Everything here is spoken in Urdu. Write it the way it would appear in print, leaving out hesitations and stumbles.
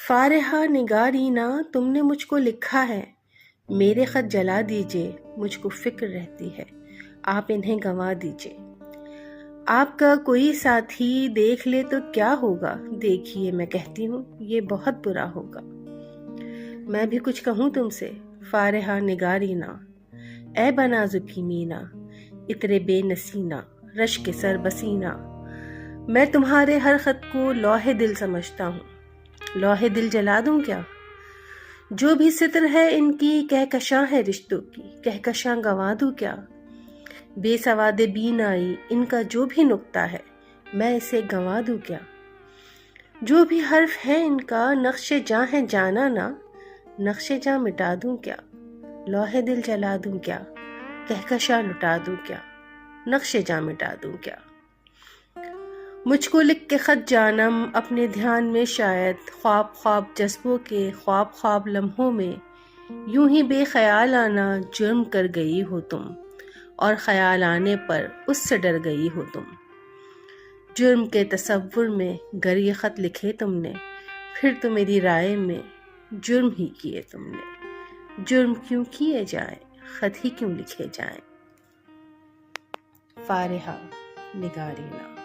فارحہ نگارینا تم نے مجھ کو لکھا ہے، میرے خط جلا دیجئے، مجھ کو فکر رہتی ہے، آپ انہیں گنوا دیجئے۔ آپ کا کوئی ساتھی دیکھ لے تو کیا ہوگا، دیکھیے میں کہتی ہوں یہ بہت برا ہوگا۔ میں بھی کچھ کہوں تم سے فارحہ نگارینا، اے بنازکی مینا، اترے بے نسینا، رشک سر بسینا، میں تمہارے ہر خط کو لوح دل سمجھتا ہوں، لوح دل جلا دوں کیا؟ جو بھی ستر ہے ان کی کہکشاں ہے رشتوں کی، کہکشاں گنوا دوں کیا؟ بے سواد بینائی ان کا جو بھی نقطہ ہے، میں اسے گنوا دوں کیا؟ جو بھی حرف ہے ان کا نقش جاں ہے جانا نا، نقش جاں مٹا دوں کیا؟ لوح دل جلا دوں کیا؟ کہکشاں لٹا دوں کیا؟ نقش جاں مٹا دوں کیا؟ مجھ کو لکھ کے خط جانم اپنے دھیان میں شاید، خواب خواب جذبوں کے خواب خواب لمحوں میں، یوں ہی بے خیال آنا جرم کر گئی ہو تم، اور خیال آنے پر اس سے ڈر گئی ہو تم۔ جرم کے تصور میں گر یہ خط لکھے تم نے، پھر تو میری رائے میں جرم ہی کیے تم نے۔ جرم کیوں کیے جائیں، خط ہی کیوں لکھے جائیں۔ فارحہ نگارینا۔